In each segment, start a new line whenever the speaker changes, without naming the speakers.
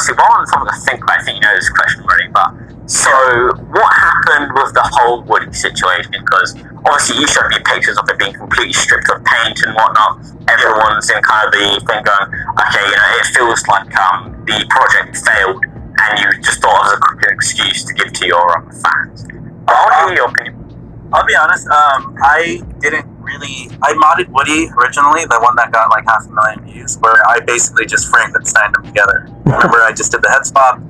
obviously, while I'm trying to think about it, I think you know this question already, but so what happened with the whole Woody situation? Because obviously you showed me pictures of it being completely stripped of paint and whatnot. Everyone's in kind of the thing going, okay, you know, it feels like the project failed, and you just thought it was a quick excuse to give to your fans. But I'll hear your opinion.
I'll be honest, I modded Woody originally, the one that got like 500,000 views, where I basically just Frankensteined them together. Remember, I just did the head swap,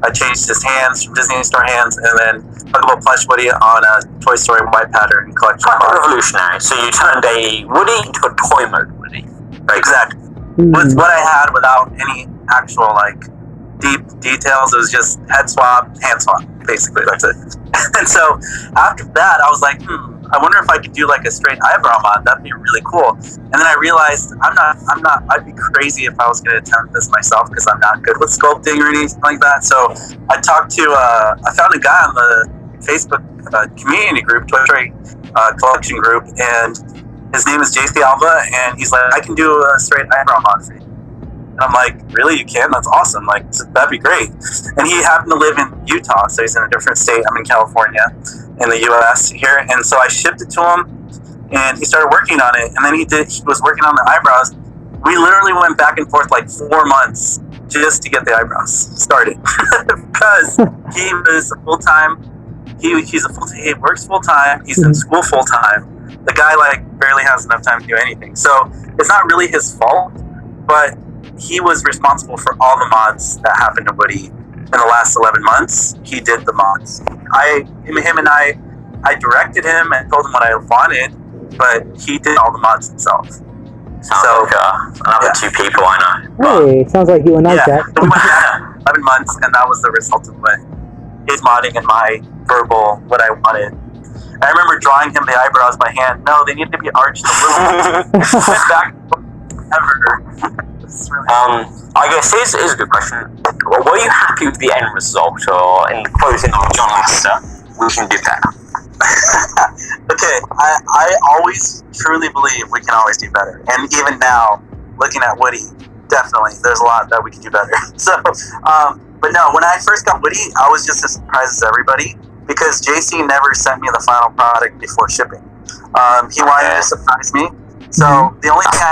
I changed his hands from Disney Store hands, and then Huggable Plush Woody on a Toy Story white pattern collection.
Quite revolutionary. So you turned a Woody into a toy mode Woody.
Exactly. With what I had without any actual like deep details, it was just head swap, hand swap, basically. That's it. And so after that, I was like, I wonder if I could do like a straight eyebrow mod. That'd be really cool. And then I realized I'd be crazy if I was going to attempt this myself, because I'm not good with sculpting or anything like that. So I found a guy on the Facebook community group, Toy Story collection group, and his name is JC Alva, and he's like, I can do a straight eyebrow mod for you. And I'm like, really, you can? That's awesome. Like, that'd be great. And he happened to live in Utah, so he's in a different state. I'm in California, in the U.S. here. And so I shipped it to him, and he started working on it. And then he was working on the eyebrows. We literally went back and forth like 4 months just to get the eyebrows started. Because he was full-time. He works full-time. He's in school full-time. The guy like barely has enough time to do anything. So it's not really his fault, but he was responsible for all the mods that happened to Woody in the last 11 months. He did the mods. Him and I directed him and told him what I wanted, but he did all the mods himself.
Sounds like another two people I know.
Hey, sounds like you and I, Jack.
So we went back 11 months, and that was the result of what his modding and my verbal, what I wanted. I remember drawing him the eyebrows by hand. No, they need to be arched a little bit. Went back ever. Really
I guess here's a good question. Were you happy with the end result, or in the closing of John Lasseter, we can do better?
Okay, I always truly believe we can always do better. And even now, looking at Woody, definitely, there's a lot that we can do better. So, but no, when I first got Woody, I was just as surprised as everybody, because JC never sent me the final product before shipping. He wanted to surprise me. So the only thing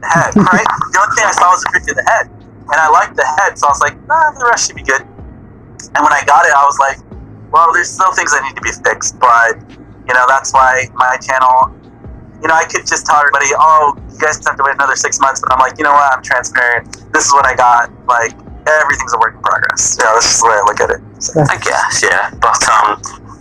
the head, right? The only thing I saw was a picture of the head, and I liked the head, so I was like, the rest should be good. And when I got it, I was like, well, there's still things that need to be fixed, but that's why my channel, I could just tell everybody, oh, you guys have to wait another 6 months, but I'm like, you know what? I'm transparent. This is what I got. Like, everything's a work in progress. This is the way I look at it. So.
I guess, yeah, but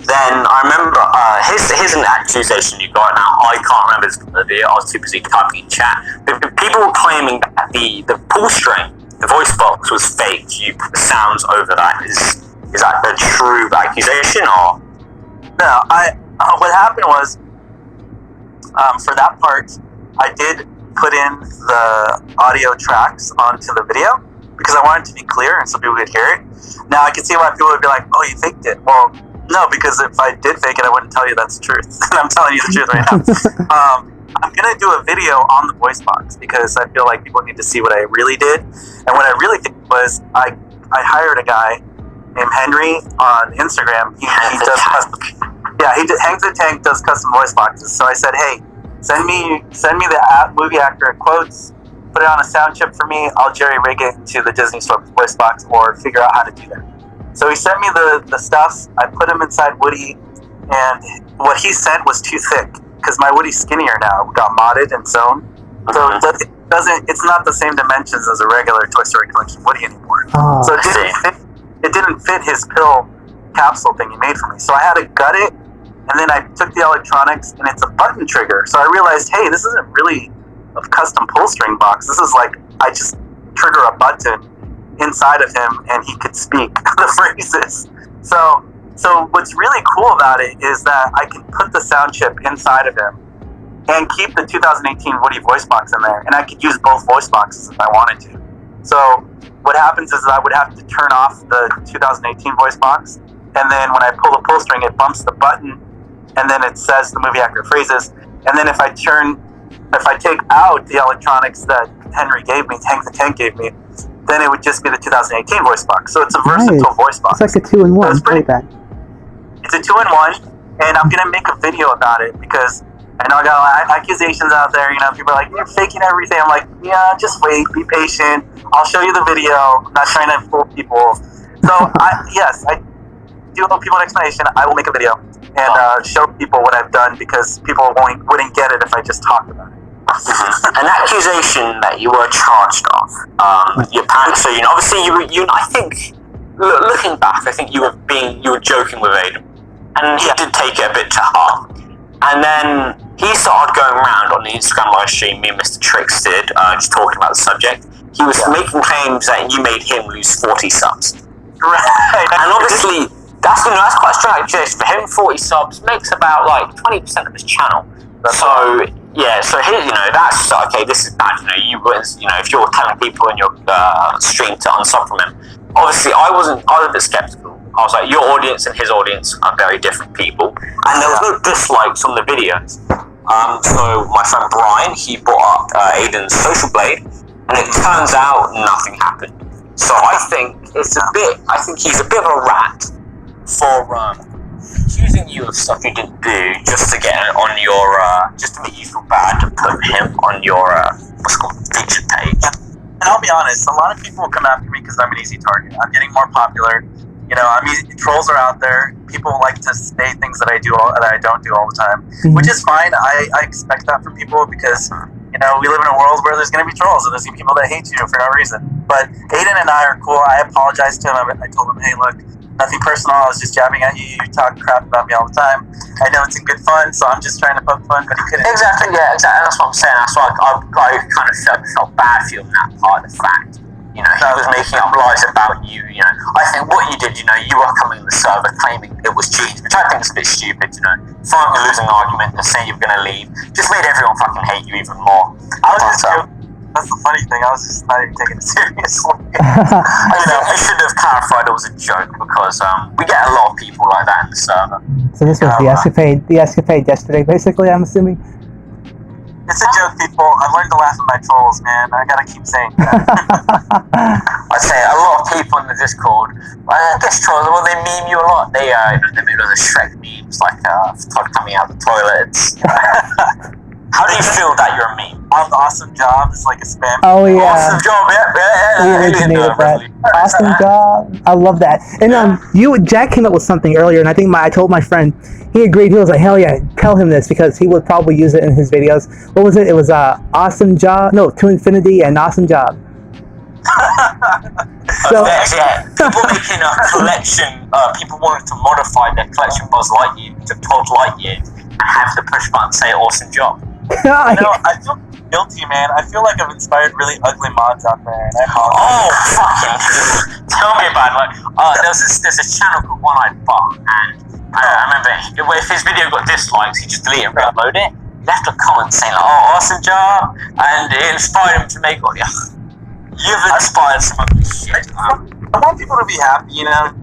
then I remember, here's an accusation you got. Now, I can't remember the video, I was too busy typing in chat. But people were claiming that the pull string, the voice box, was fake. You put the sounds over that. Is that a true accusation, or?
No, what happened was, for that part, I did put in the audio tracks onto the video, because I wanted it to be clear and so people could hear it. Now, I can see why people would be like, oh, you faked it. Well, no, because if I did fake it, I wouldn't tell you that's the truth. And I'm telling you the truth right now. I'm going to do a video on the voice box, because I feel like people need to see what I really did. And what I really did was I hired a guy named Henry on Instagram. He does custom. Yeah, Hank the Tank does custom voice boxes. So I said, hey, send me the movie actor quotes, put it on a sound chip for me. I'll jerry rig it into the Disney Store voice box, or figure out how to do that. So he sent me the stuff. I put him inside Woody, and what he sent was too thick, because my Woody's skinnier now. It got modded and sewn, so it's not the same dimensions as a regular Toy Story collection Woody anymore. So it didn't fit his pill capsule thing he made for me. So I had to gut it, and then I took the electronics, and it's a button trigger. So I realized, hey, this isn't really a custom pull string box. This is like, I just trigger a button inside of him, and he could speak the phrases. So what's really cool about it is that I can put the sound chip inside of him and keep the 2018 Woody voice box in there, and I could use both voice boxes if I wanted to. So what happens is I would have to turn off the 2018 voice box, and then when I pull the pull string, it bumps the button, and then it says the movie actor phrases. And then if I take out the electronics that Hank the Tank gave me, then it would just be the 2018 voice box. So it's a versatile voice box.
It's like a 2-in-1.
It's pretty
bad.
It's a 2-in-1, and I'm gonna make a video about it because I know I got a lot of accusations out there. You know, people are like, "You're faking everything." I'm like, "Yeah, just wait, be patient. I'll show you the video. I'm not trying to fool people." So I do owe people an explanation. I will make a video and show people what I've done because people wouldn't get it if I just talked about it.
An accusation that you were charged of. Your parents. So obviously you. I think looking back, I think you were joking with Aiden, and he did take it a bit to heart. And then he started going around on the Instagram live stream. Me and Mr. Tricks did, just talking about the subject. He was making claims that you made him lose 40 subs.
Right.
And obviously, that's quite a strong accusation for him. 40 subs makes about like 20% of his channel. So that's okay. This is bad. If you're telling people in your stream to unsub from him, obviously I was a bit skeptical. I was like, your audience and his audience are very different people, and there was no dislikes on the videos. So my friend Brian, he brought up Aiden's Social Blade, and it turns out nothing happened. So I think he's a bit of a rat for accusing you of stuff you didn't do just to get on your, just to make you feel bad to put him on your what's called featured page.
And I'll be honest, a lot of people will come after me because I'm an easy target. I'm getting more popular. Trolls are out there. People like to say things that I don't do all the time, which is fine. I expect that from people because, we live in a world where there's going to be trolls and there's going to be people that hate you for no reason. But Aiden and I are cool. I apologized to him. I told him, hey, look, nothing personal. I was just jabbing at you. You talk crap about me all the time. I know it's in good fun, so I'm just trying to poke fun, but he couldn't.
Exactly, yeah, exactly. That's what I'm saying. That's why I kind of felt bad for you on that part of the fact. He was making up lies about you. I think what you did, you were coming to the server claiming it was cheese, which I think is a bit stupid. Fighting a losing argument and saying you're going to leave just made everyone fucking hate you even more.
That's the funny thing. I was just not even taking it seriously.
I should have clarified it was a joke because we get a lot of people like that in the server.
So this was the escapade yesterday, basically. I'm assuming.
It's a joke, people. I've learned to laugh at my trolls, man. I gotta keep saying that.
I'd say a lot of people in the Discord, I guess trolls, well, they meme you a lot. They make those Shrek memes, like Todd coming out the toilets. How do you feel that you're a meme?
Awesome job. It's like a spam.
Oh yeah.
Awesome job. Yeah.
We originated that. Awesome job. I love that. And Jack came up with something earlier, and I think I told my friend. He agreed. He was like, "Hell yeah, tell him this because he would probably use it in his videos." What was it? It was awesome job. No, to infinity and awesome job.
So people making a collection. People wanting to modify their collection Buzz Lightyear to Todd Lightyear and have the push button say "awesome job."
I feel guilty, man. I feel like I've inspired really ugly mods out there, and I apologize.
Oh, fucking! Tell me about it. There's a channel called One Eyed Bum, and I remember if his video got dislikes, he just delete and re-upload it. He left a comment saying like, "Oh, awesome job," and it inspired him to make. You've inspired some ugly shit.
I want people to be happy,
Yeah,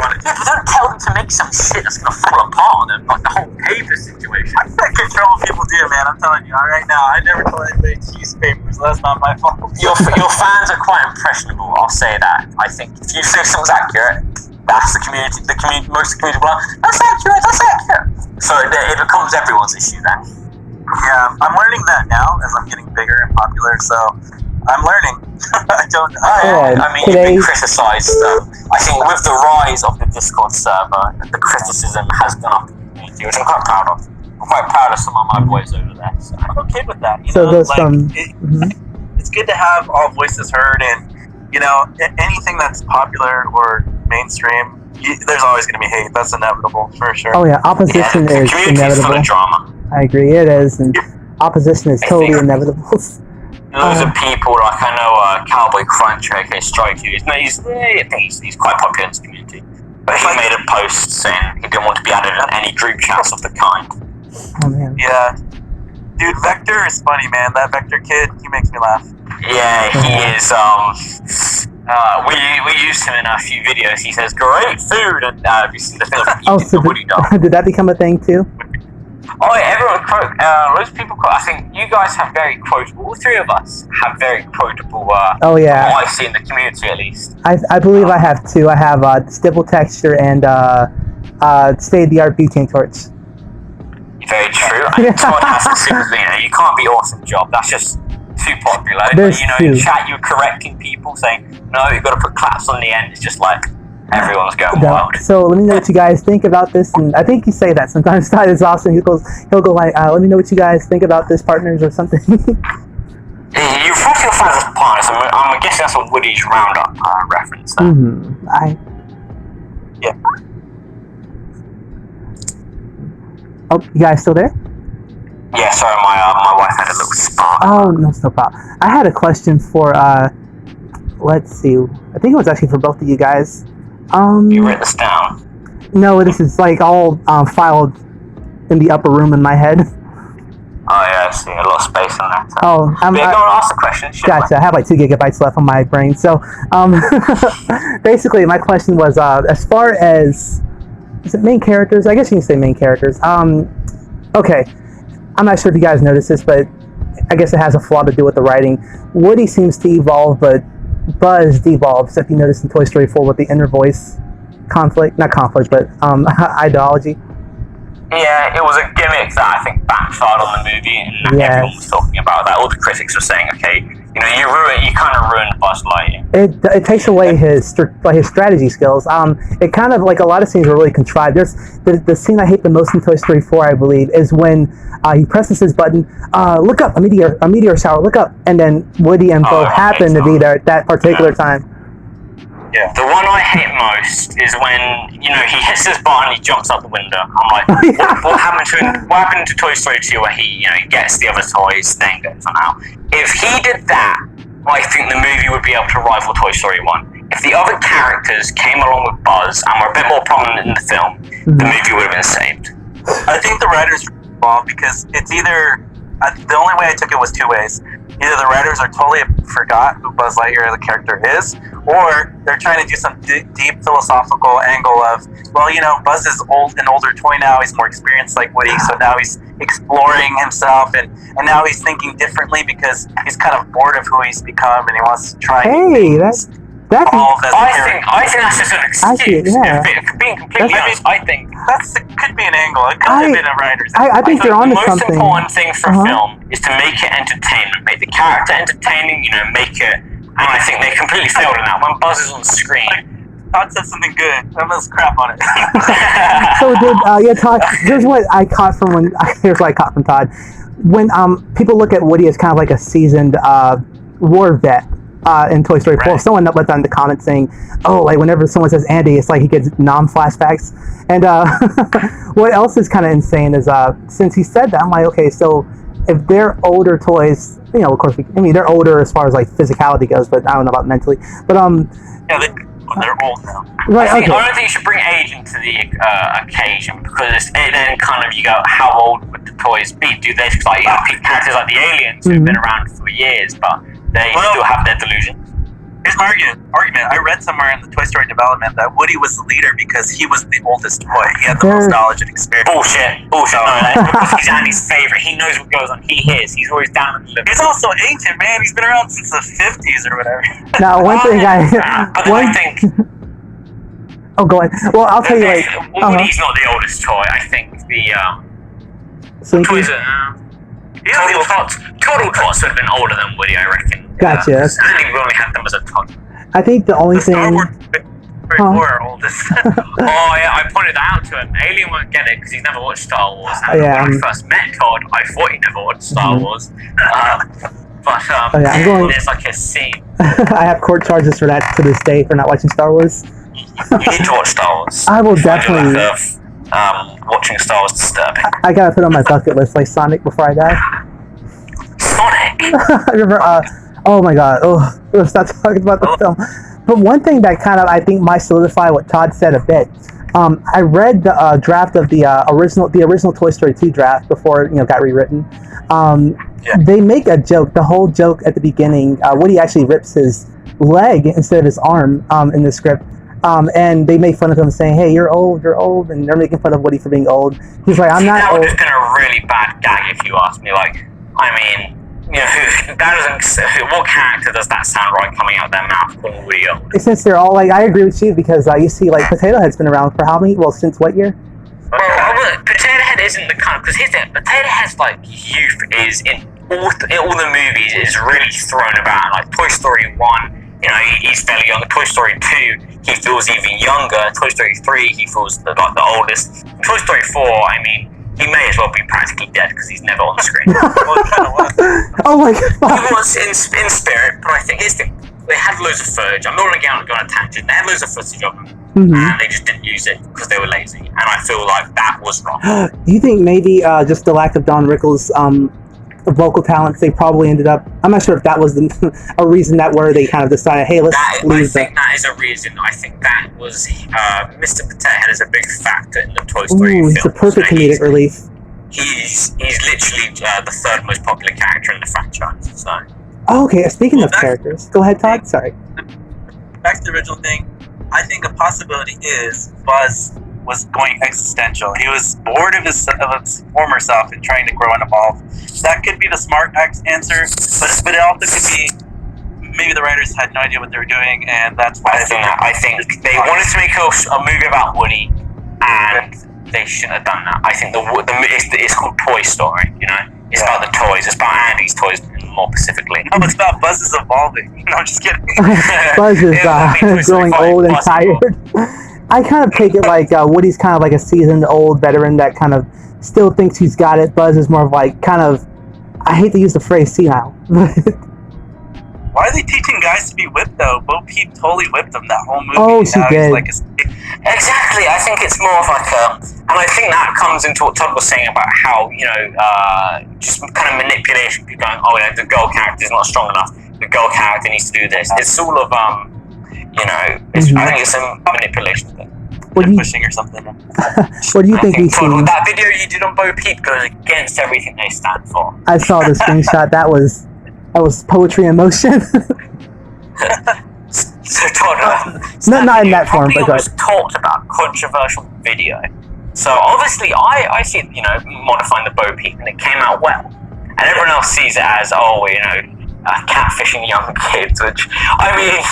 but don't tell them to make some shit that's gonna fall apart on them, like the whole paper situation.
I can't control what people do, man. I'm telling you right now. I never told anybody to use paper, so that's not my fault.
Your fans are quite impressionable. I'll say that. I think if you say something's accurate, that's the community. Most of the community will. That's accurate. So it becomes everyone's issue then.
Yeah, I'm learning that now as I'm getting bigger and popular. So I'm learning.
You've been criticised. I think with the rise of the Discord server, the criticism has gone up in the community, which I'm quite proud of. I'm quite proud of some of my boys over there. So
I'm okay with that. It's good to have all voices heard, and anything that's popular or mainstream, there's always going to be hate. That's inevitable for sure.
Oh yeah, opposition is inevitable.
Full of drama.
I agree, it is, and opposition is totally inevitable.
Loads of people, like I know Cowboy Crunch, aka Strike You, he's quite popular in this community. But he made a post saying he didn't want to be added in any group chats of the kind.
Oh man.
Yeah. Dude, Vector is funny, man. That Vector kid, he makes me laugh.
Yeah, he is, we used him in a few videos. He says, "Great food," and have you seen the film?
Did that become a thing too?
Oh, yeah, everyone quote. Loads of people quote. I think you guys have very quotable. All three of us have very quotable.
Oh yeah.
From what I see in the community, at least.
I believe I have two. I have stipple texture and state-of-the-art butane torch.
Very true. And Todd has a super, you can't be awesome job. That's just too popular.
There's
But,
two.
in chat you're correcting people saying, no, you've got to put claps on the end. It's just like, everyone's going wild.
So let me know what you guys think about this, and I think you say that sometimes. Todd is awesome. He'll go like, "Let me know what you guys think about this, partners," or something.
You're forcing your fans as partners. I'm guessing that's what Woody's Roundup reference.
Yeah.
Oh, you guys still there?
Yeah, sorry, my wife had a little spark.
Oh, no problem. I had a question for let's see. I think it was actually for both of you guys.
You wrote this down.
No, this is like all filed in the upper room in my head.
Oh yeah, I see a lot of space in there. So.
Oh,
Go and ask the question.
Gotcha. I have like 2 gigabytes left on my brain. So, basically, my question was, as far as is it main characters? I guess you can say main characters. Okay, I'm not sure if you guys noticed this, but I guess it has a flaw to do with the writing. Woody seems to evolve, but Buzz devolves. If you notice in Toy Story 4 with the inner voice conflict, not conflict, but ideology.
Yeah, it was a gimmick that I think backfired on the movie, and everyone was talking about that. All the critics were saying, okay, you kind of ruined Buzz Lightyear.
It takes away his strategy skills. It kind of like a lot of scenes were really contrived. There's the scene I hate the most in Toy Story 4, I believe, is when he presses his button, look up, a meteor shower, look up, and then Woody and Bo happen to be there at that particular time.
Yeah. The one I hate most is when, he hits his button and he jumps out the window. I'm like, what happened to him? What happened to Toy Story 2 where he gets the other toys, then goes on out? If he did that, I think the movie would be able to rival Toy Story 1. If the other characters came along with Buzz and were a bit more prominent in the film, the movie would have been saved.
I think the writers were wrong because it's either the only way I took it was 2 ways. Either the writers are totally forgot who Buzz Lightyear the character is, or they're trying to do some deep philosophical angle of, well, Buzz is an older toy now, he's more experienced like Woody, so now he's exploring himself, and now he's thinking differently because he's kind of bored of who he's become and he wants to try
that's
I think that's just an excuse. Being completely honest, I think
could be an angle. It could have been a writer's.
I think you're onto something.
The most important thing for a film is to make it entertainment, make the character entertaining. Make it, and I think they completely failed in that. When Buzz is on screen,
Todd said something good. That was crap on it.
So Todd. Here's what I caught from Todd. When people look at Woody as kind of like a seasoned war vet. In Toy Story 4, right. Someone left on the comments saying, like whenever someone says Andy, it's like he gets flashbacks. And what else is kind of insane is since he said that, I'm like, okay, so if they're older toys, of course, they're older as far as like physicality goes, but I don't know about mentally. But
they're old now.
Right.
I don't think you should bring age into the occasion because then kind of you go, how old would the toys be? Do they like characters like the aliens who've been around for years, but they still have their delusions?
Here's my argument. I read somewhere in the Toy Story development that Woody was the leader because he was the oldest toy. He had the most knowledge and experience.
Bullshit. No, that's because he's Andy's favorite. He knows what goes on. He hears. He's always down in the living.
He's also ancient, man. He's been around since the 50s or whatever.
Now, one thing I
think.
Oh, go ahead. Well, I'll tell you like.
Woody's not the oldest toy. I think the toys are. Total Tots would have been older than Woody, I reckon.
Gotcha.
I think we only had them as a toddler.
I think the only thing.
Star Wars are oldest.
I pointed that out to him. Alien won't get it because he's never watched Star Wars. And when I first met Todd, I thought he never watched Star Wars. There's like a scene.
I have court charges for that to this day for not watching Star Wars.
You need to watch Star Wars.
I will definitely.
Watching Star Wars disturbing.
I gotta put on my bucket list like Sonic before I die.
Sonic.
I remember. Oh my god. Let's not talking about the film. But one thing that kind of I think might solidify what Todd said a bit. I read the draft of the original Toy Story 2 draft before it got rewritten. They make a joke. The whole joke at the beginning, Woody actually rips his leg instead of his arm in the script. and they make fun of him saying, "Hey, you're old," and they're making fun of Woody for being old. He's like, "I'm not
That
old."
would have been a really bad gag if you ask me. Like, I mean, you know, that doesn't. What character does that sound right coming out of their mouth calling Woody old?
Since they're all like, I agree with you because you see, like, Potato Head's been around for how many? Well, since what year?
Well, Potato Head isn't the kind of, because here's the Potato Head's like youth is in all the movies is really thrown about. Like Toy Story 1, you know, he's fairly young. Toy Story 2, he feels even younger. Toy Story 3, he feels like the oldest. Toy Story 4, I mean, he may as well be practically dead because he's never on the screen.
Oh my god!
He was in spirit, but I think they had loads of footage. I'm not going to go on a tangent. They had loads of footage of him, and they just didn't use it because they were lazy. And I feel like that was wrong.
Do you think maybe just the lack of Don Rickles' vocal talents, they probably ended up, I'm not sure if that was a reason that where they kind of decided, hey, let's leave
I think that is a reason. I think that was Mr. Potato Head is a big factor in the Toy Story film.
It's a perfect comedic relief.
He's literally the third most popular character in the franchise. So.
Oh, okay, speaking of characters, go ahead, Todd. Sorry.
Back to the original thing, I think a possibility is Buzz was going existential. He was bored of his former self and trying to grow and evolve. That could be the smart answer, but it also could be maybe the writers had no idea what they were doing, and that's why
I think they wanted to make a movie about Woody, and they shouldn't have done that. I think it's called Toy Story, you know? It's about the toys. It's about Andy's toys, more specifically.
No, it's about Buzz's evolving. No, I'm just kidding.
Buzz is growing old and tired. I kind of take it like Woody's kind of like a seasoned old veteran that kind of still thinks he's got it. Buzz is more of like kind of, I hate to use the phrase senile.
Why are they teaching guys to be whipped though? Bo Peep totally whipped them that whole movie.
Oh, she did.
Exactly. I think it's more of like and I think that comes into what Todd was saying about how, you know, just kind of manipulation. People going, oh, yeah, the girl character is not strong enough. The girl character needs to do this. It's all of, you know, I think it's a manipulation thing.
Pushing or something.
What do you think we've seen?
That video you did on Bo Peep goes against everything they stand for.
I saw the screenshot. That was poetry in motion.
So Todd,
not in that form, but
was talked about controversial video. So obviously, I see it, you know, modifying the Bo Peep, and it came out well. And everyone else sees it as, oh, you know, catfishing young kids. Which I mean,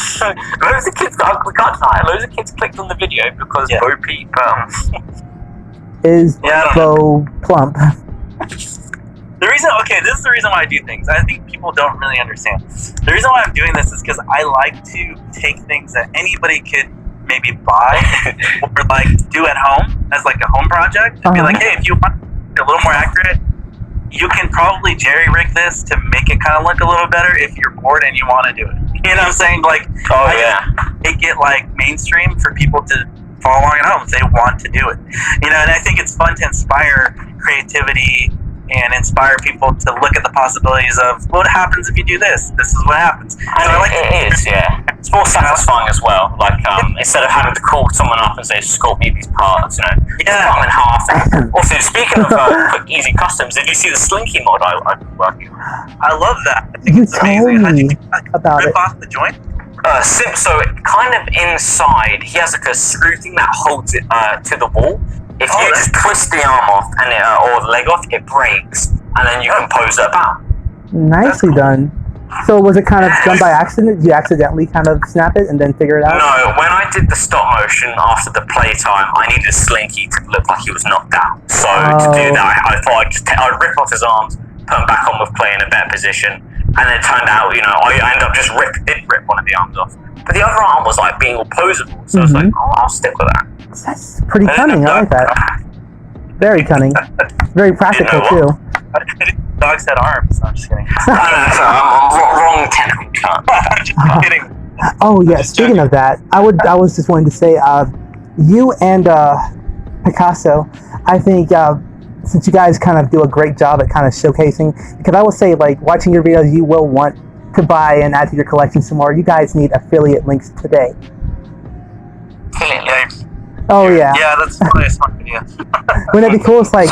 loads of kids. We can't deny, loads of kids clicked on the video because Bo Peep
is Bo plump.
This is the reason why I do things. I think people don't really understand. The reason why I'm doing this is because I like to take things that anybody could maybe buy or like do at home as like a home project and be like, hey, if you want a little more accurate, you can probably jerry-rig this to make it kind of look a little better if you're bored and you want to do it. You know what I'm saying? Like, make it like mainstream for people to follow along at home if they want to do it. You know, and I think it's fun to inspire creativity and inspire people to look at the possibilities of what happens if you do this. This is what happens.
And it is. It's more satisfying as well. Like instead of having to call someone up and say, "Sculpt me these parts," you know, cut them in half. Also, speaking of quick, easy customs, did you see the Slinky mod I was working on?
I love that. I think it's amazing. How did you
about
rip off the joint?
So kind of inside, he has like a screw thing that holds it to the wall. If you just twist the arm off and or the leg off, it breaks, and then you can pose it about.
Nicely done. So was it kind of done by accident? Did you accidentally kind of snap it and then figure it out?
No, when I did the stop motion after the playtime, I needed Slinky to look like he was knocked out. So to do that, I thought I'd rip off his arms, put him back on with play in a better position, and then it turned out, you know, I ended up just did rip one of the arms off. But the other arm was like being all posable, so I was like, oh, I'll stick with that.
That's pretty cunning. I like that. Very cunning. Very practical too.
Dogs had arms. I'm just kidding.
I'm wrong technical term.
I'm just kidding.
Oh yeah. Speaking of that, I was just wanting to say, you and Picasso, I think since you guys kind of do a great job at kind of showcasing, because I will say, like, watching your videos, you will want to buy and add to your collection some more. You guys need affiliate links today.
Affiliate links.
Oh yeah.
Yeah, that's probably a smart idea.
Wouldn't it be cool? It's like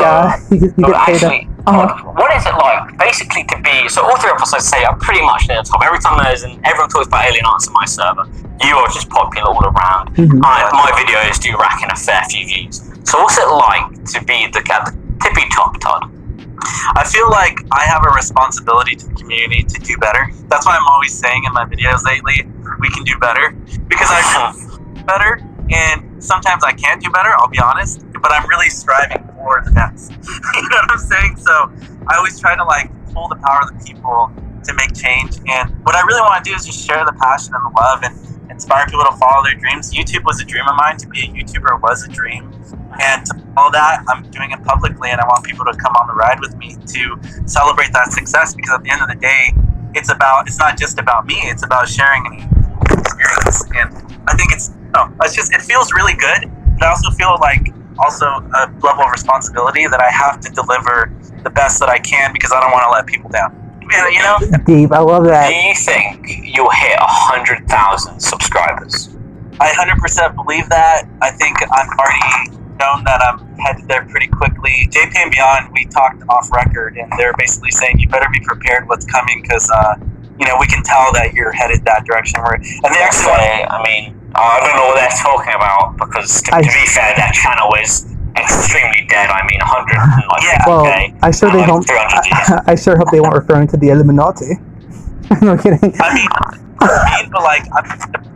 you get paid.
Todd, what is it like basically to be, so all three of us, I'd say, are pretty much near the top. Every time everyone talks about Alien Arts on my server, you are just popular all around. My videos do rack in a fair few views. So what's it like to be at the tippy top, Todd?
I feel like I have a responsibility to the community to do better. That's why I'm always saying in my videos lately, we can do better. Because I can do better, and sometimes I can't do better, I'll be honest, but I'm really striving for the best. You know what I'm saying? So I always try to like pull the power of the people to make change. And what I really want to do is just share the passion and the love and inspire people to follow their dreams. YouTube was a dream of mine. To be a YouTuber was a dream. And to follow that, I'm doing it publicly, and I want people to come on the ride with me to celebrate that success, because at the end of the day, it's not just about me, it's about sharing an experience. And I think it feels really good, but I also feel like a level of responsibility that I have to deliver the best that I can, because I don't want to let people down. You know?
Deep, I love that.
Do you think you'll hit 100,000 subscribers?
I 100% believe that. I think I'm already known that I'm headed there pretty quickly. JP and Beyond, we talked off record, and they're basically saying you better be prepared what's coming, because we can tell that you're headed that direction. And they actually,
I don't know what they're talking about, because to be fair, that channel is extremely dead. 150K.
Well, I sure they don't. I sure hope they weren't referring to the Illuminati. No kidding.
But like, I'm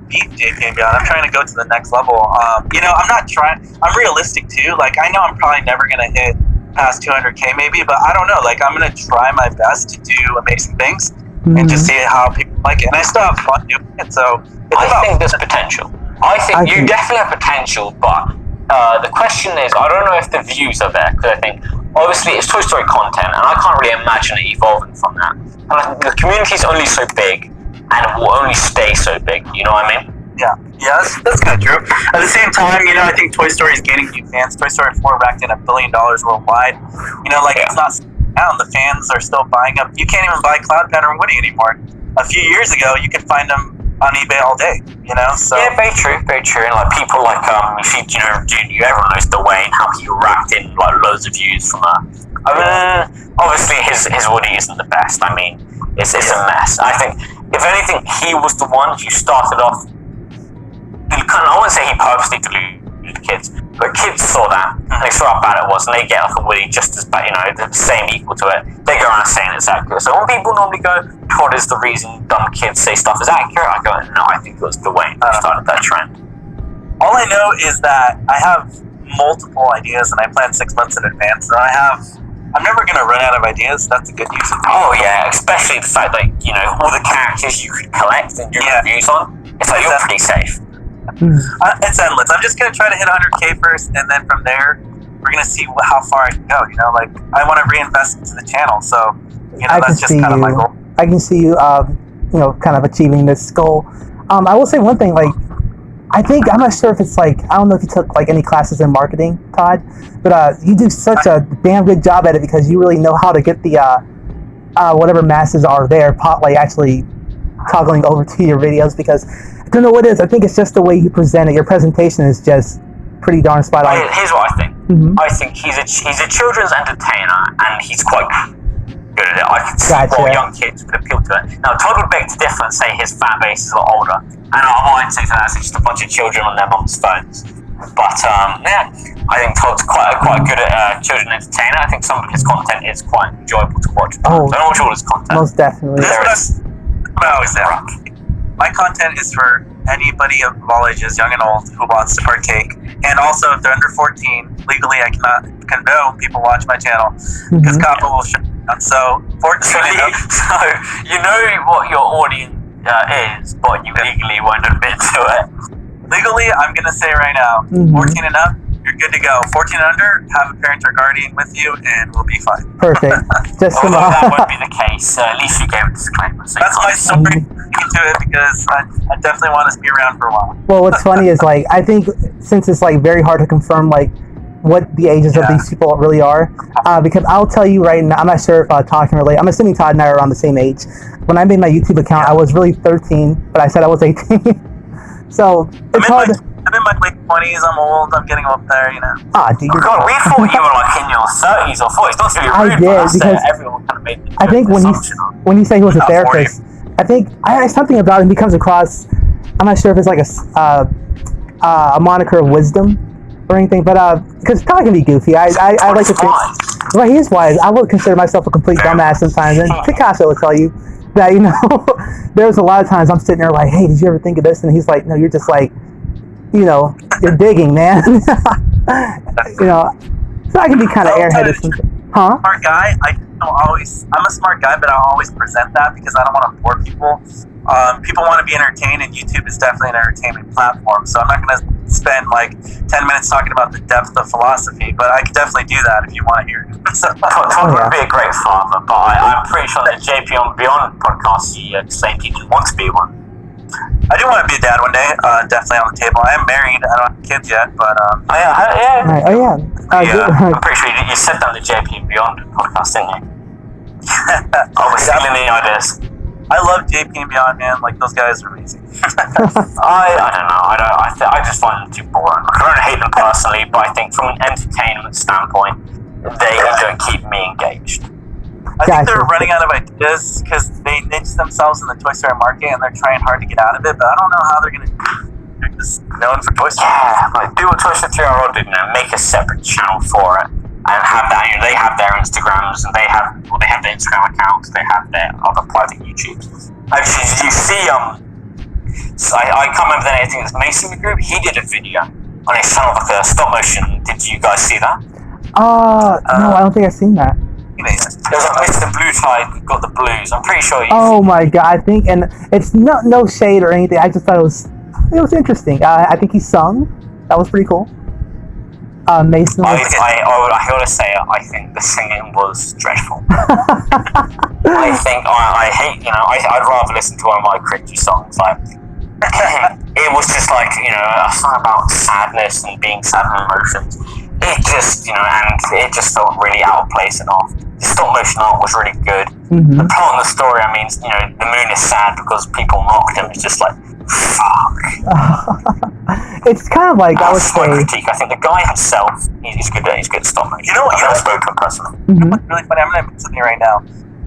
beat JP and Beyond. I'm trying to go to the next level. I'm not trying. I'm realistic too. Like, I know I'm probably never gonna hit past 200K maybe, but I don't know. Like, I'm gonna try my best to do amazing things and just see how people like it. And I still have fun doing it. So
I think there's potential. I think you definitely have potential, but the question is, I don't know if the views are there, because I think obviously it's Toy Story content, and I can't really imagine it evolving from that. And I think the community is only so big, and it will only stay so big. You know what I mean?
Yeah, that's kind of true. At the same time, I think Toy Story is gaining new fans. Toy Story 4 racked in $1 billion worldwide. It's not down. The fans are still buying up. You can't even buy Cloud Pattern Woody anymore. A few years ago, you could find them on eBay all day. So
yeah, very true, very true. And like people like everyone knows the way and how he racked in like loads of views from obviously his Woody isn't the best. It's a mess. I think if anything, he was the one who started off. I wouldn't say he purposely deluded kids, but kids saw that and they saw how bad it was, and they get like a Woody just as bad, the same equal to it. They go around saying it's accurate. So when people normally go, Todd is the reason dumb kids say stuff is accurate, I go, no, I think it was the way they started that trend.
All I know is that I have multiple ideas, and I plan 6 months in advance, and I'm never going to run out of ideas. That's the good news.
Oh yeah, especially the fact that, all the characters you could collect and do reviews on, it's like you're pretty safe.
It's endless. I'm just going to try to hit 100K first, and then from there, we're going to see how far I can go. I want to reinvest into the channel, so, that's just kind of my goal.
I can see you, kind of achieving this goal. I will say one thing, I'm not sure if it's I don't know if you took any classes in marketing, Todd, but you do such a damn good job at it, because you really know how to get the whatever masses are there actually toggling over to your videos, because I don't know what it is. I think it's just the way you present it. Your presentation is just pretty darn spot on.
Here's what I think. I think he's a children's entertainer, and he's quite good at it. I can see what young kids would appeal to it. Now, Todd would beg to differ and say his fan base is a lot older, and I might say that's just a bunch of children on their mum's phones. But I think Todd's quite good at children entertainer. I think some of his content is quite enjoyable to watch.
Oh,
I don't watch all his content.
Most definitely.
What I always say. My content is for anybody of all ages, young and old, who wants to partake. And also, if they're under 14, legally I cannot condone people watch my channel, because COPPA will shut down. So, fortunately,
so you know what your audience is, but you legally won't admit to it.
Legally, I'm going to say right now, 14 and up, you're good to go. 14 and under, have a parent or guardian with you, and we'll be fine.
Perfect.
Although that won't be the case, at least you gave a disclaimer. So
that's my story into it, because I definitely want us to be around for a while.
Well, what's funny is I think since it's very hard to confirm what the ages of these people really are, because I'll tell you right now, I'm not sure if Todd can relate. I'm assuming Todd and I are around the same age. When I made my YouTube account, I was really 13, but I said I was 18. So it's hard.
I'm in in my late 20s. I'm old. I'm getting up there, you know.
Ah, dude.
Oh God, we thought you were like in your 30s or 40s. Not to be rude,
I did,
but
because
everyone kind of made the
I think when you say he was a
Not 40.
therapist, I think something about him. He comes across. I'm not sure if it's like a moniker of wisdom or anything, but because Todd can be goofy. I like to think. Right, he is wise. I would consider myself a complete dumbass sometimes, and Picasso will tell you that, you know, there's a lot of times I'm sitting there like, hey, did you ever think of this? And he's like, no, you're just like, you know, you're digging, man. You know, so I can be kind of airheaded sometimes. Huh?
Smart guy. I'm a smart guy, but I'll always present that because I don't want to bore people. People want to be entertained, and YouTube is definitely an entertainment platform. So I'm not going to spend like 10 minutes talking about the depth of philosophy, but I could definitely do that if you want to hear it.
Todd would be a great father, but I'm pretty sure that JP on Beyond podcast, he explained he didn't want to be one.
I do want to be a dad one day, definitely on the table. I am married, I don't have kids yet, but
Yeah.
Right. Oh yeah.
I'm pretty sure you said that on the JP and Beyond podcast, didn't you? I was stealing the ideas.
I love JP and Beyond, man. Like, those guys are amazing.
I don't know. I just find them too boring. I don't hate them personally, but I think from an entertainment standpoint, they don't keep me engaged.
I think they're running out of ideas because they niche themselves in the Toy Story market and they're trying hard to get out of it, but I don't know how they're going to do this known for Toy Story.
Yeah, like do what Toy Story 3 did, make a separate channel for it and have that. You know, they have their Instagrams and they have their Instagram accounts, they have their other private YouTubes. Actually, did you see, so I can't remember the name, I think it's Mason Group, he did a video on his channel, like a stop motion. Did you guys see that?
No, I don't think I've seen that.
There's like Mr. Blue Tie got the blues. I'm pretty sure.
Oh my god! I think, and it's no shade or anything. I just thought it was interesting. I think he sung. That was pretty cool. Mason.
I gotta say, I think the singing was dreadful. I hate. You know, I'd rather listen to one of my cringy songs. Like it was just like, you know, a song about sadness and being sad and emotions. It just, you know, and it just felt really out of place and off. The stop motion art was really good.
Mm-hmm.
The plot of the story, I mean, you know, the moon is sad because people mocked him. It's just like, fuck.
It's kind of like, I would
That's my
say.
critique. I think the guy himself, he's good at stop motion.
You know what?
I've spoken to him personally.
Mm-hmm.
What's really funny, I'm going to admit something right now.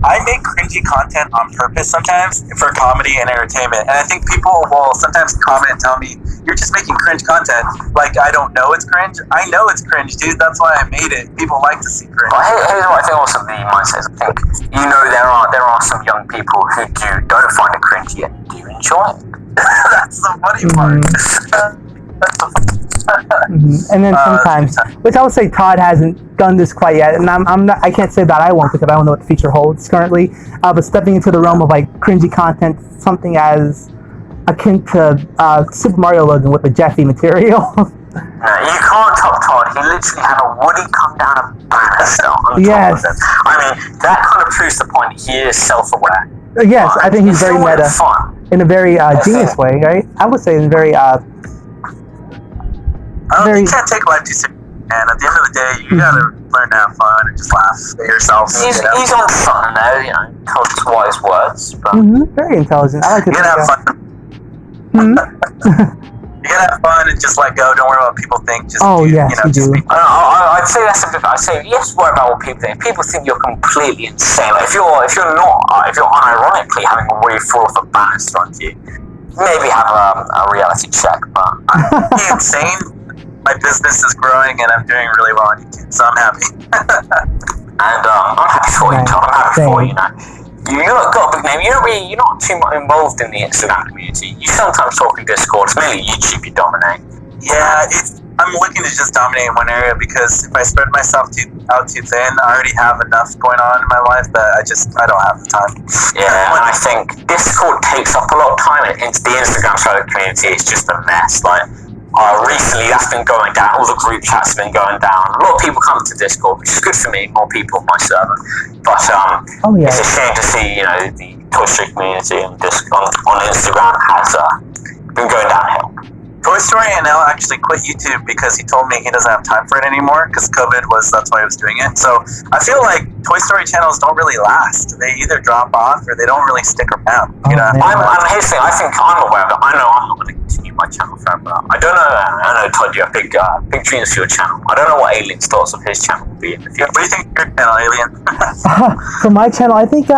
I make cringy content on purpose sometimes for comedy and entertainment. And I think people will sometimes comment and tell me, you're just making cringe content. Like, I don't know it's cringe. I know it's cringe, dude. That's why I made it. People like to see cringe.
But here's what I think also the mindset is. I think, you know, there are some young people who don't find it cringy and do enjoy it.
That's the funny part.
Mm-hmm. And then sometimes, which I would say Todd hasn't done this quite yet, and I can't say that I won't because I don't know what the future holds currently. But stepping into the realm of like cringy content, something as akin to Super Mario Logan with the Jeffy material.
You can't top Todd. He literally had a Woody come down a banister on
Yes.
top of him. I mean, that kind of proves the point. He is self-aware.
Yes, I think he's very meta
fun.
in a very genius way, right? I would say in a very
you can't take life too seriously, and at the end of the day, you gotta learn to have fun and just laugh at yourself.
He's on fun though, you know, Todd's wise words. But
very intelligent. I like it.
You gotta have fun. You gotta have fun and just let go. Don't worry about what people think. Just
you do.
I'd say that's a bit. I'd say yes, worry about what people think. If people think you're completely insane, like if you're unironically having a Woody fall off a banister onto you, maybe have a reality check. But
I'm insane. My business is growing and I'm doing really well on YouTube, so I'm happy.
And I'm happy for you, Tom. I'm happy for you, You've got a big name. You're not too much involved in the Instagram community. You sometimes talk in Discord. It's mainly YouTube you dominate.
Yeah, I'm looking to just dominate in one area because if I spread myself out too thin, I already have enough going on in my life that I don't have the time.
Yeah, and I think Discord takes up a lot of time, and the Instagram side of the community is just a mess. Like, recently that's been going down, all the group chats have been going down. A lot of people come to Discord, which is good for me, more people on my server. But it's a shame to see, you know, the Toy Story community on Instagram has been going downhill.
Toy Story NL actually quit YouTube because he told me he doesn't have time for it anymore because that's why he was doing it. So I feel like Toy Story channels don't really last. They either drop off or they don't really stick around. Here's the thing, I think I'm aware of it. I know I'm not going to continue my channel forever. I don't know
know, Todd, you have big dreams for your channel. I don't know what Alien's thoughts of his channel will be in the future.
What do you think of your channel, Alien?
For my channel, I think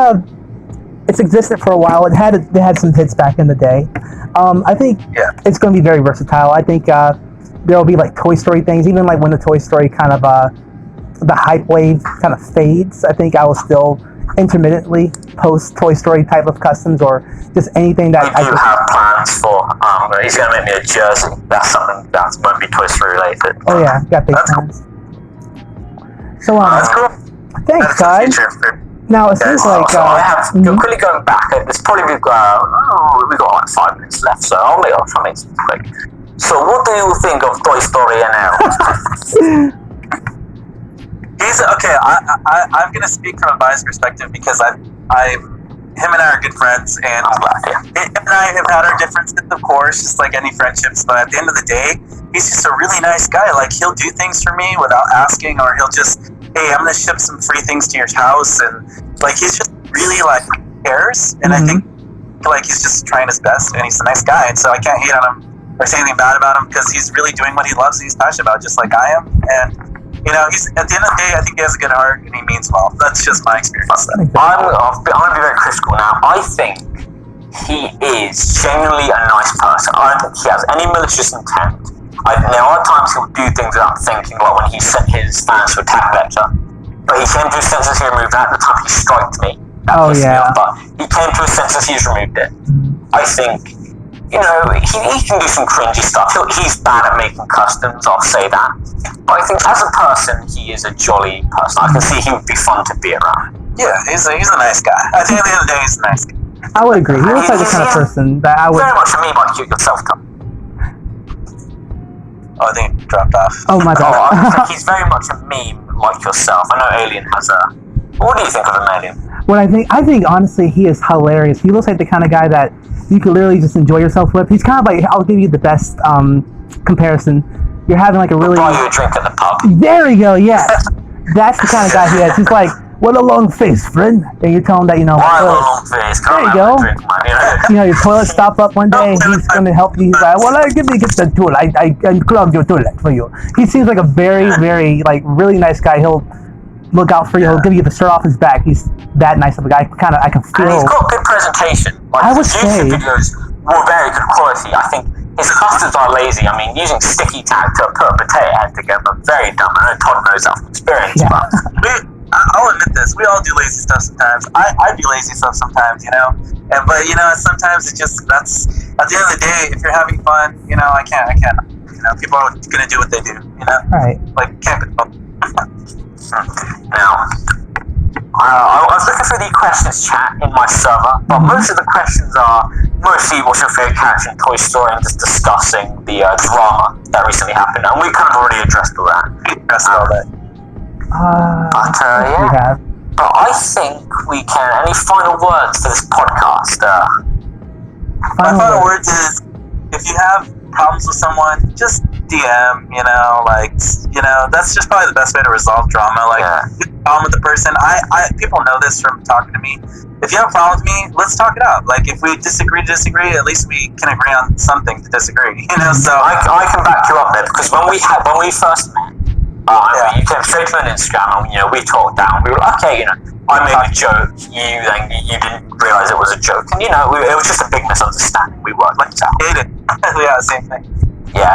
it's existed for a while. It had some hits back in the day. I think it's going to be very versatile. I think there will be like Toy Story things, even like when the Toy Story kind of the hype wave kind of fades. I think I will still intermittently post Toy Story type of customs or just anything that
I do have plans for. He's going to make me a jersey. That's something that won't be Toy Story related.
Oh yeah, got big plans. So
that's cool.
Thanks, guys. Now it seems like
quickly going back. It's probably we've got like 5 minutes left, so I'll try and make it quick. So, what do you think of Toy Story NL?
He's okay. I'm gonna speak from a biased perspective because him and I are good friends, and him and I have had our differences, of course, just like any friendships. But at the end of the day, he's just a really nice guy. Like, he'll do things for me without asking, or he'll just, hey, I'm gonna ship some free things to your house, and like he's just really like cares. And I think like he's just trying his best, and he's a nice guy, and so I can't hate on him or say anything bad about him because he's really doing what he loves and he's passionate about, just like I am. And you know, he's at the end of the day, I think he has a good heart and he means well. That's just my experience. I'm
gonna be very critical now. I think he is genuinely a nice person. I don't think he has any malicious intent. There are times he'll do things without thinking, like when he sent his fans to attack Lecter. But he came to his senses, he removed that. At the time he striked me. That pissed me off, but he came to his senses, he's removed it. I think, you know, he can do some cringy stuff. He's bad at making customs, I'll say that. But I think as a person, he is a jolly person. I can see he would be fun to be around.
Yeah, he's a nice guy. At the end of the day, he's a nice guy.
I would agree. He looks like the kind of person that I would...
Very much a meme like you yourself, Tom.
Oh, I think it dropped off.
Oh, my God.
I think he's very much a meme like yourself. I know Alien has a... What do you think of him, Alien?
I think honestly, he is hilarious. He looks like the kind of guy that you could literally just enjoy yourself with. He's kind of like, I'll give you the best comparison. You're having like a really...
Buy you a drink at the pub.
There you go, yes. That's the kind of guy he is. He's like, what a long face, friend. And you tell him that, you know...
Why a long face?
There you go.
Drink, man,
you know, your toilet stopped up one day, he's going to help you. He's like, well, get the tool. I clogged your toilet for you. He seems like a very, very, like, really nice guy. He'll look out for you. He'll give you the shirt off his back. He's that nice of a guy. I can feel...
And he's got good presentation. Like,
I would
his
say...
YouTube videos were very good quality. I think his customs are lazy. I mean, using sticky tack to put a potato head together, very dumb. I know Todd knows that from experience, but...
I'll admit this. We all do lazy stuff sometimes. I do lazy stuff sometimes, you know. But you know, sometimes it just that's at the end of the day. If you're having fun, you know, I can't. You know, people are gonna do what they do. You know,
right?
Like can't control.
Now, I was looking through the questions chat in my server, but most of the questions are mostly what's your favorite character in Toy Story and just discussing the drama that recently happened, and we kind of already addressed all that.
Yeah.
But I think we can. Any final words for this podcast?
My final words is, if you have problems with someone, just DM. You know, like, you know, that's just probably the best way to resolve drama. Like, if you have a problem with the person, people know this from talking to me. If you have a problem with me, let's talk it out. Like, if we disagree, at least we can agree on something to disagree. You know, so
I can back you up there because when we first met. You came straight to an Instagram and, you know, we talked down. We were like, okay, you know, I made a joke. You didn't realise it was a joke. And, you know, it was just a big misunderstanding. We worked like that.
Yeah, same thing.
Yeah,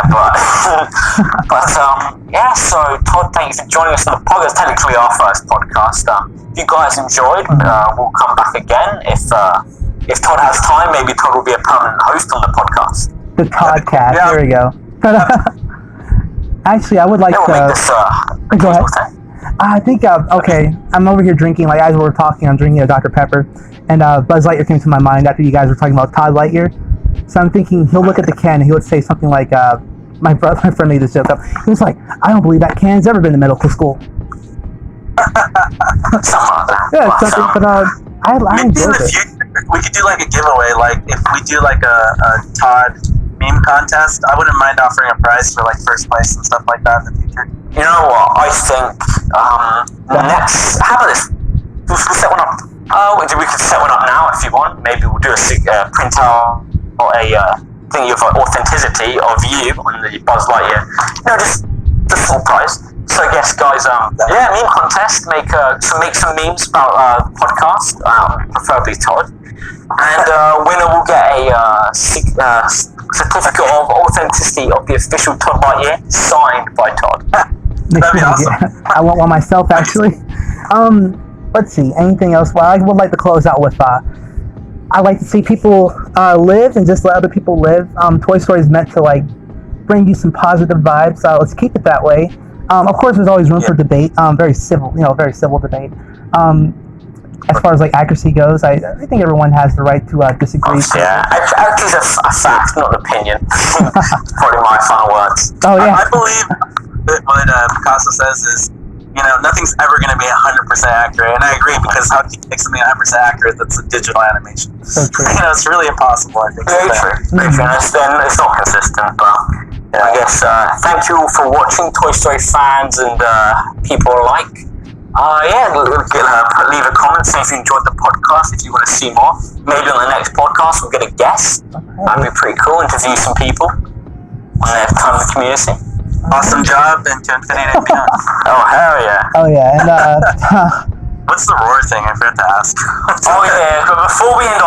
yeah, so Todd, thank you for joining us on the podcast. Technically our first podcast. If you guys enjoyed, we'll come back again. If Todd has time, maybe Todd will be a permanent host on the podcast.
The Toddcast, there we go. Actually, I would like to... Go ahead. I think, okay, I'm over here drinking, like, as we're talking, I'm drinking a Dr. Pepper, and Buzz Lightyear came to my mind after you guys were talking about Todd Lightyear. So I'm thinking he'll look at the can and he would say something like, my friend made this joke up. He was like, I don't believe that can's ever been to medical school. Yeah, something, but I enjoyed it.
We could do like a giveaway, like if we do like a Todd meme contest, I wouldn't mind offering a prize for like first place and stuff like that in the future.
You know what? I think next. How about this? We'll set one up. We could set one up now if you want. Maybe we'll do a print out or a thinking of authenticity of you on the Buzz Lightyear, just full price. So I guess, guys, meme contest. Make some memes about the podcast, preferably Todd, and winner will get a certificate of authenticity of the official Todd Lightyear signed by Todd.
That'd be awesome.
I want one myself, actually. Let's see. Anything else? Well, I would like to close out with. I like to see people live and just let other people live. Toy Story is meant to bring you some positive vibes. Let's keep it that way. Of course, there's always room for debate. Very civil debate. As far as accuracy goes, I think everyone has the right to disagree.
Accuracy is a fact, not an opinion. Probably my final words.
Oh yeah.
I believe that what Picasso says is, nothing's ever going to be 100% accurate, and I agree, because how can you make something 100% accurate that's a digital animation?
So true.
It's really impossible, I think.
Very true. It's not consistent, but I guess thank you all for watching, Toy Story fans and people alike. Leave a comment, say if you enjoyed the podcast, if you want to see more. Maybe on the next podcast we'll get a guest. That'd be pretty cool. Interview some people on their time in the community.
Awesome job, and to infinity and beyond.
Oh, hell yeah.
Oh yeah, and
What's the roar thing? I forgot to ask.
But before we end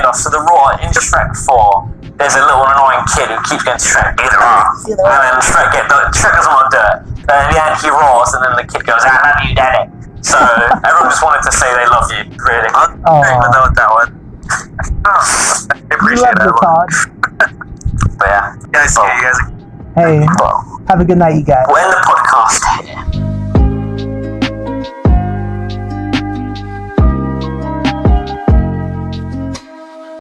off, so the roar in Shrek 4, there's a little annoying kid who keeps going to Shrek, either or. And then Shrek doesn't want to do it. And in the end he roars, and then the kid goes, I love you, daddy. So everyone just wanted to say they love you, really.
I'll agree with that one. I appreciate that one.
But yeah.
Guys, see you guys.
hey, have a good night, you guys.
We'll end the podcast